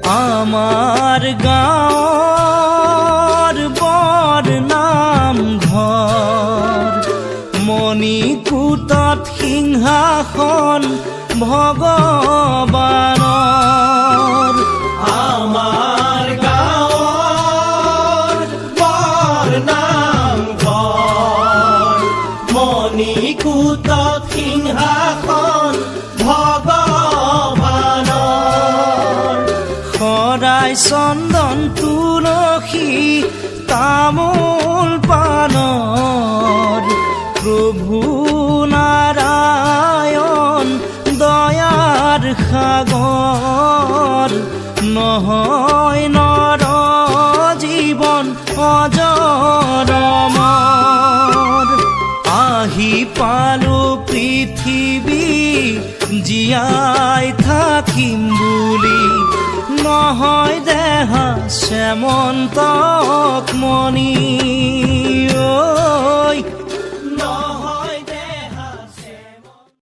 আমাৰ গাঁৱৰ বৰ নামঘৰ মণিকূটত সিংহাসন ভগৱানৰ। আমাৰ গাঁৱৰ বৰ নামঘৰ মণিকূটত সিংহাসন ভগৱানৰ। শৰাই চন্দন তুলসী তামোল পানৰ প্ৰভু নাৰায়ণ দয়াৰ সাগৰ নহয় নৰ জীৱন অজৰমৰ। আহি পালো পৃথিৱী জীয়াই থাকিম বুলি নহয় দেহা শ্যামন্তক